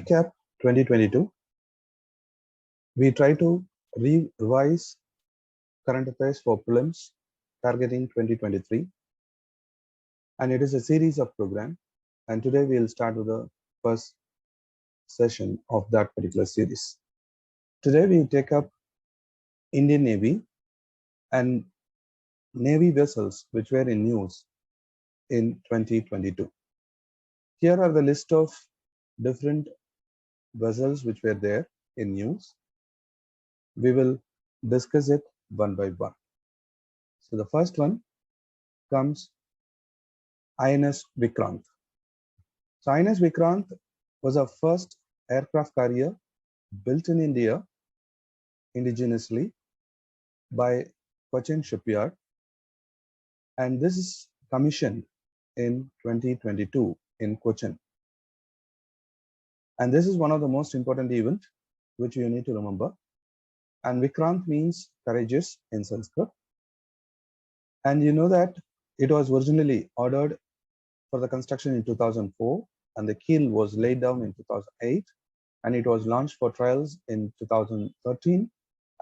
reCAP 2022. We try to revise current affairs for prelims targeting 2023, and it is a series of program. And today we will start with the first session of that particular series. Today we take up Indian Navy and Navy vessels which were in news in 2022. Here are the list of different vessels which were there in news. We will discuss it one by one. So the first one comes INS Vikrant. So INS Vikrant was our first aircraft carrier built in India indigenously by Cochin Shipyard, and this is commissioned in 2022 in Cochin. And this is one of the most important events which you need to remember. And Vikrant means courageous in Sanskrit. And you know that it was originally ordered for the construction in 2004, and the keel was laid down in 2008, and it was launched for trials in 2013,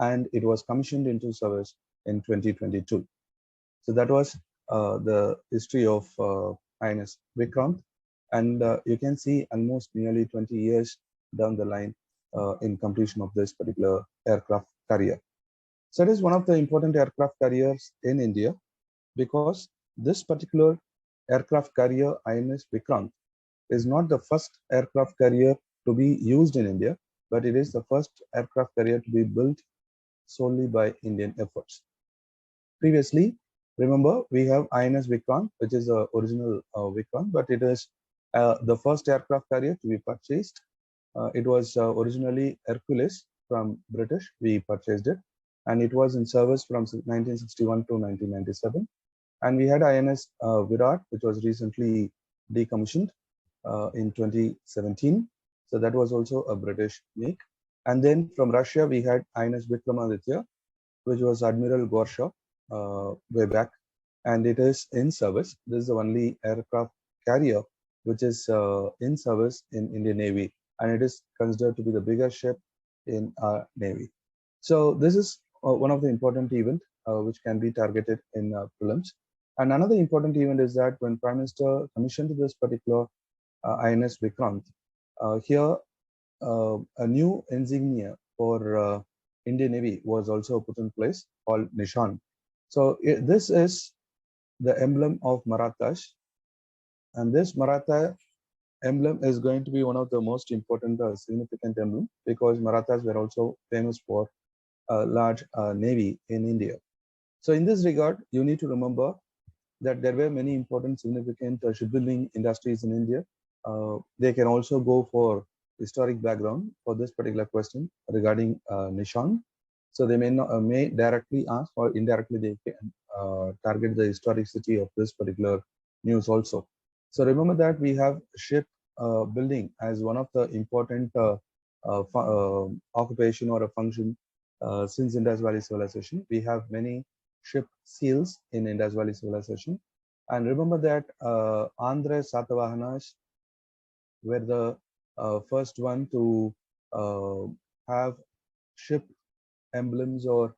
and it was commissioned into service in 2022. So that was the history of INS Vikrant, and you can see almost nearly 20 years down the line in completion of this particular aircraft carrier. So it is one of the important aircraft carriers in India, because this particular aircraft carrier INS Vikrant is not the first aircraft carrier to be used in India, but it is the first aircraft carrier to be built solely by Indian efforts. Previously, remember, we have INS Vikrant, which is the original Vikrant, but it is the first aircraft carrier to be purchased. It was originally Hercules from British. We purchased it, and it was in service from 1961 to 1997. And we had INS Virat, which was recently decommissioned in 2017. So that was also a British make. And then from Russia, we had INS Vikramaditya, which was Admiral Gorshaw way back, and it is in service. This is the only aircraft carrier which is in service in Indian Navy, and it is considered to be the biggest ship in our Navy. So this is one of the important events which can be targeted in prelims. And another important event is that when Prime Minister commissioned this particular INS Vikrant, here a new insignia for Indian Navy was also put in place called Nishan. So this is the emblem of Marathas, and this Maratha emblem is going to be one of the most important significant emblem, because Marathas were also famous for a large navy in India. So in this regard, you need to remember that there were many important significant shipbuilding industries in India. They can also go for historic background for this particular question regarding Nishan. So they may directly ask, or indirectly they can target the historicity of this particular news also. So remember that we have ship building as one of the important occupation or a function since Indus Valley Civilization. We have many ship seals in Indus Valley Civilization. And remember that Andhra Satavahanas were the first one to have ship emblems or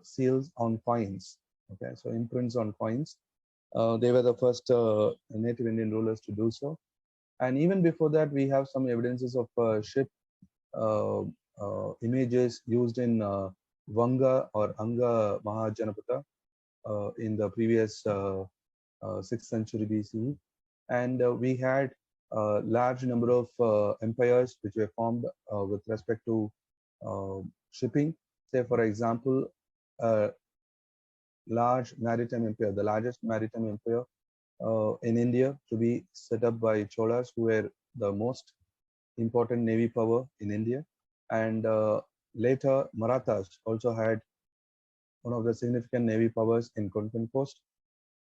seals on coins. Okay, so imprints on coins. They were the first native Indian rulers to do so. And even before that, we have some evidences of ship images used in Vanga or Anga Mahajanapada in the previous 6th century BCE. And we had a large number of empires which were formed with respect to shipping. Say, for example, large maritime empire, the largest maritime empire in India to be set up by Cholas, who were the most important navy power in India. And later, Marathas also had one of the significant navy powers in Konkan coast.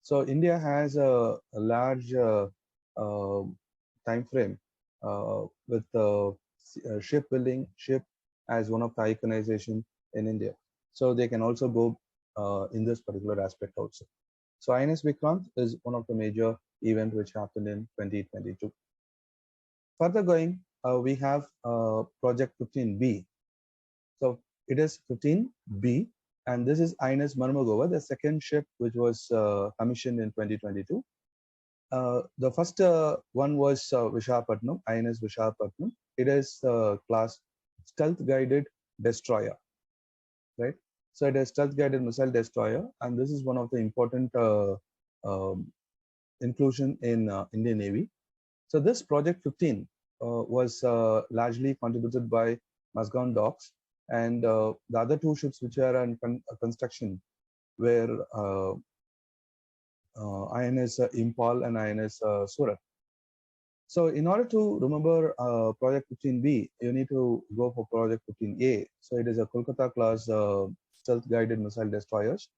So India has a large time frame with shipbuilding, ship as one of the iconization in India. So they can also go in this particular aspect also. So INS Vikrant is one of the major events which happened in 2022. Further going, we have project 15B. So it is 15B, and this is INS Mormugao, the second ship which was commissioned in 2022. The first one was Visakhapatnam, INS Visakhapatnam. It is class stealth guided destroyer, right? So it is stealth guided missile destroyer, and this is one of the important inclusion in Indian Navy. So this project 15 was largely contributed by Musgon Docks, and the other two ships which are in construction were INS Impal and INS Surat. So in order to remember project 15B, you need to go for project 15A. So it is a Kolkata class stealth guided missile destroyers.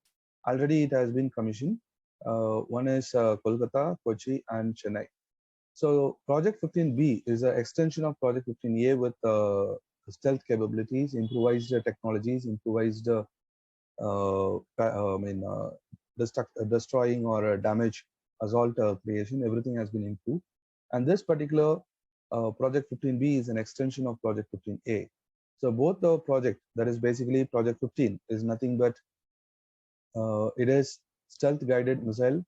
Already it has been commissioned. One is Kolkata, Kochi, and Chennai. So project 15B is an extension of project 15A with stealth capabilities, improvised technologies, improvised destroying or damage assault creation. Everything has been improved. And this particular project 15B is an extension of project 15A. So both the project, that is basically project 15, is nothing but it is stealth guided missile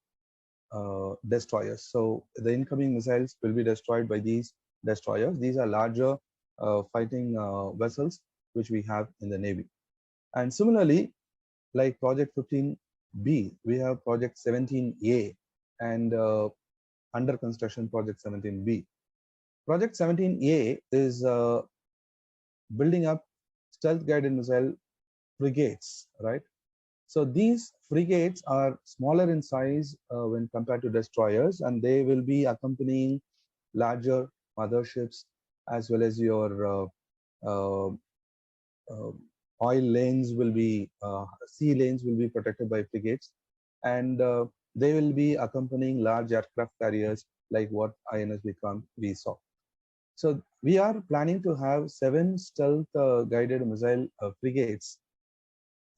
destroyers. So the incoming missiles will be destroyed by these destroyers. These are larger fighting vessels which we have in the Navy. And similarly, like project 15B, we have project 17A and under construction project 17B. Project 17A is building up stealth guided missile frigates, right? So these frigates are smaller in size when compared to destroyers, and they will be accompanying larger motherships as well as your oil lanes will be, sea lanes will be protected by frigates, and they will be accompanying large aircraft carriers like what INS Vikrant we saw. So we are planning to have 7 stealth guided missile frigates,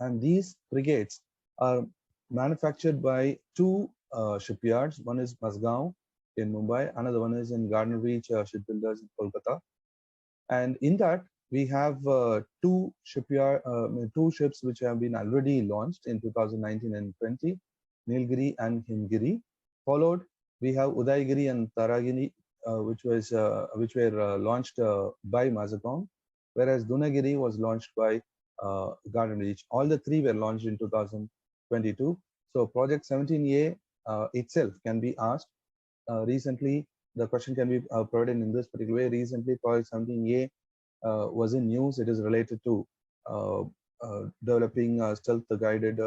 and these frigates are manufactured by 2 shipyards. One is Mormugao in Mumbai, another one is in Garden Reach Shipbuilders in Kolkata. And in that, we have 2 ships which have been already launched in 2019 and 20, Nilgiri and Himgiri. Followed, we have Udaygiri and Taragiri, which were launched by Mormugao, whereas Dunagiri was launched by Garden Reach. All the 3 were launched in 2022. So project 17A itself can be asked. Recently, the question can be provided in this particular way. Recently, project 17A was in news. It is related to developing stealth guided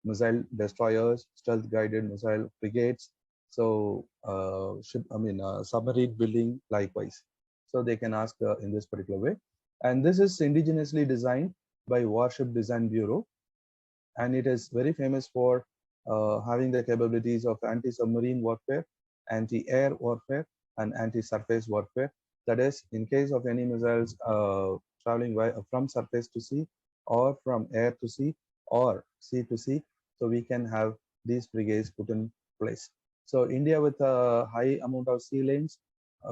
missile destroyers, stealth guided missile frigates. So submarine building likewise. So they can ask in this particular way. And this is indigenously designed by Warship Design Bureau, and it is very famous for having the capabilities of anti-submarine warfare, anti-air warfare, and anti-surface warfare. That is, in case of any missiles traveling from surface to sea, or from air to sea, or sea to sea, so we can have these frigates put in place. So India, with a high amount of sea lanes,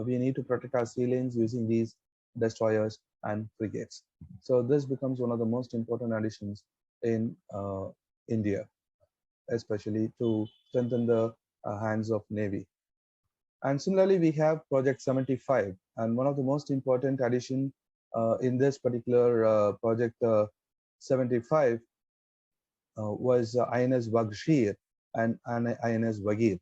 we need to protect our sea lanes using these destroyers and frigates. So this becomes one of the most important additions in India, especially to strengthen the hands of Navy. And similarly, we have Project 75, and one of the most important addition in this particular Project 75 was INS Vaghsheer and INS Vagir.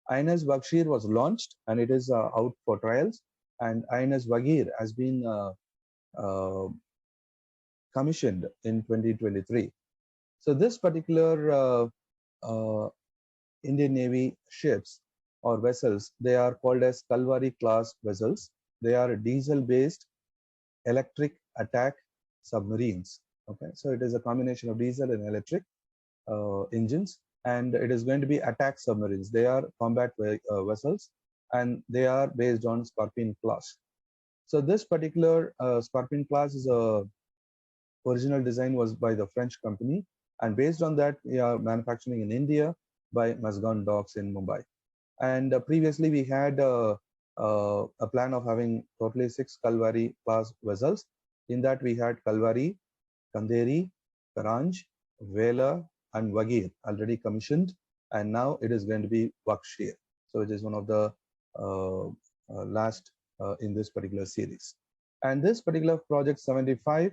INS Vaghsheer was launched and it is out for trials, and INS Vagir has been commissioned in 2023. So this particular Indian Navy ships or vessels, they are called as Kalvari class vessels. They are diesel-based electric attack submarines. Okay, so it is a combination of diesel and electric engines, and it is going to be attack submarines. They are combat vessels, and they are based on Scorpion class. So this particular Scorpion class is a original design was by the French company, and based on that, we are manufacturing in India by Musgon Docks in Mumbai. And previously we had a plan of having totally 6 Kalvari class vessels. In that we had Kalvari, Kanderi, Karanj, Vela, and Vagir already commissioned, and now it is going to be Vaghsheer. So it is one of the last in this particular series. And this particular project 75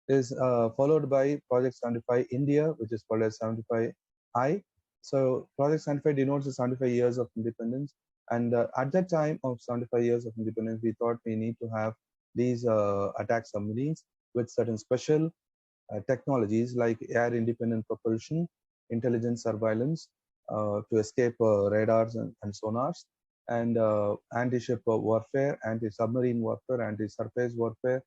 is followed by project 75 India, which is called as 75I. So project 75 denotes the 75 years of independence. And at that time of 75 years of independence, we thought we need to have these attack submarines with certain special technologies like air independent propulsion, intelligent surveillance to escape radars and sonars, and anti-ship warfare, anti-submarine warfare, anti-surface warfare,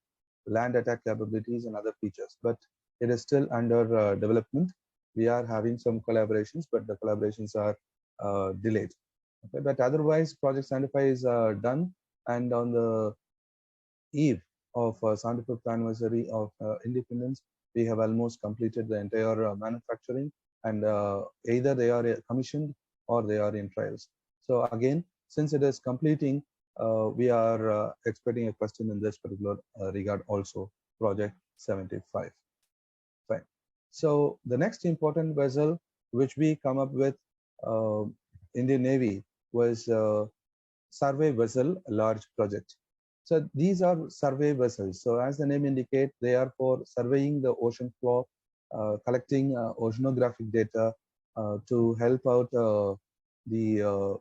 land attack capabilities, and other features. But it is still under development. We are having some collaborations, but the collaborations are delayed. Okay, but otherwise, Project 75 is done, and on the eve of 75th anniversary of independence, we have almost completed the entire manufacturing, and either they are commissioned or they are in trials. So again, since it is completing, we are expecting a question in this particular regard also, project 75. Fine. So the next important vessel which we come up with Indian Navy was survey vessel large project. So these are survey vessels. So as the name indicates, they are for surveying the ocean floor, collecting oceanographic data to help out the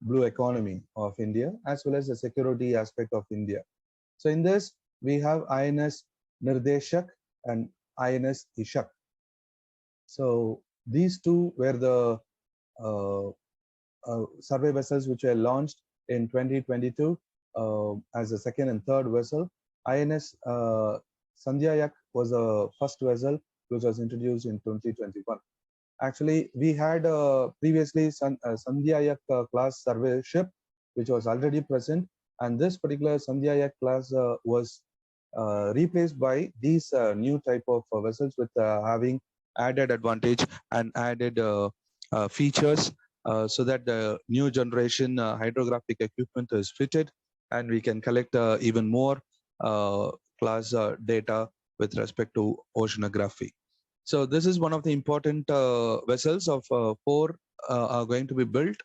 blue economy of India, as well as the security aspect of India. So in this, we have INS Nirdeshak and INS Ishak. So these two were the survey vessels which were launched in 2022 as a second and third vessel. INS Sandhyayak was the first vessel which was introduced in 2021. Actually, we had previously Sandhyayak class survey ship, which was already present, and this particular Sandhyayak class was replaced by these new type of vessels with having added advantage and added features so that the new generation hydrographic equipment is fitted, and we can collect even more class data with respect to oceanography. So this is one of the important vessels of 4 are going to be built,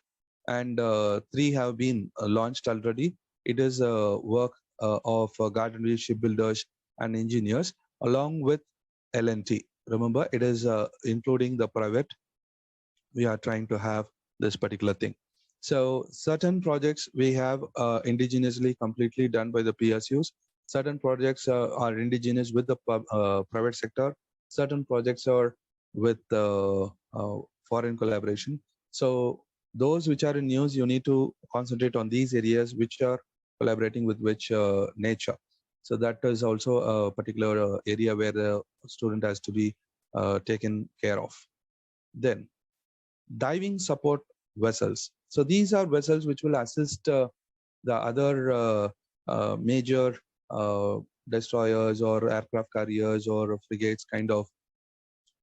and 3 have been launched already. It is work of gardeners, shipbuilders, and engineers, along with L&T. Remember, it is including the private. We are trying to have this particular thing. So certain projects we have indigenously completely done by the PSUs. Certain projects are indigenous with the private sector. Certain projects are with foreign collaboration. So those which are in news, you need to concentrate on these areas which are collaborating with which nature. So that is also a particular area where the student has to be taken care of. Then diving support vessels. So these are vessels which will assist the other major destroyers or aircraft carriers or frigates kind of,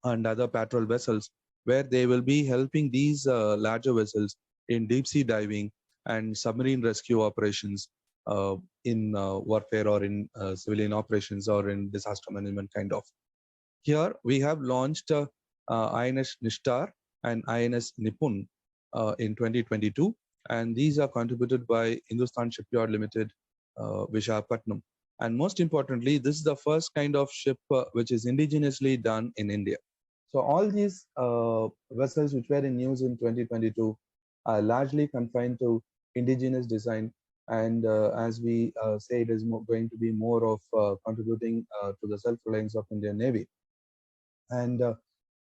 and other patrol vessels, where they will be helping these larger vessels in deep sea diving and submarine rescue operations in warfare or in civilian operations or in disaster management kind of. Here we have launched INS Nistar and INS Nipun in 2022, and these are contributed by Hindustan Shipyard Limited, Visakhapatnam. And most importantly, this is the first kind of ship which is indigenously done in India. So all these vessels which were in use in 2022 are largely confined to indigenous design, and as we say, it is going to be more of contributing to the self-reliance of Indian Navy. And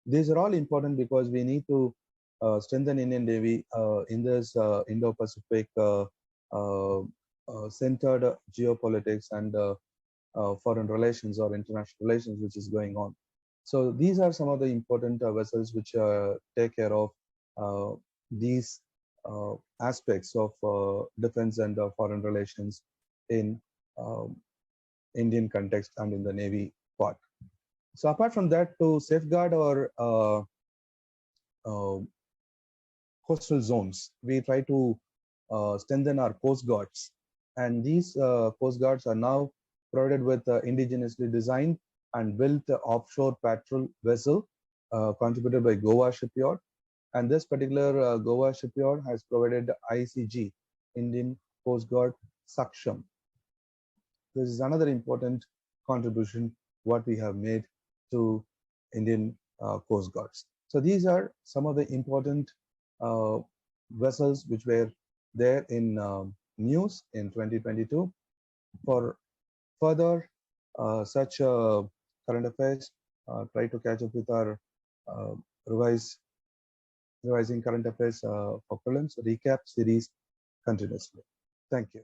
these are all important because we need to strengthen Indian Navy in this Indo-Pacific centered geopolitics and foreign relations or international relations which is going on. So these are some of the important vessels which take care of these aspects of defense and foreign relations in Indian context and in the Navy part. So apart from that, to safeguard our coastal zones, we try to strengthen our coast guards. And these coast guards are now provided with indigenously designed and built offshore patrol vessel contributed by Goa Shipyard. And this particular Goa Shipyard has provided ICG, Indian Coast Guard Saksham. This is another important contribution what we have made to Indian Coast Guards. So these are some of the important vessels which were there in news in 2022. For further such current affairs, try to catch up with our uh, revising current affairs for prelims reCAP series continuously. Thank you.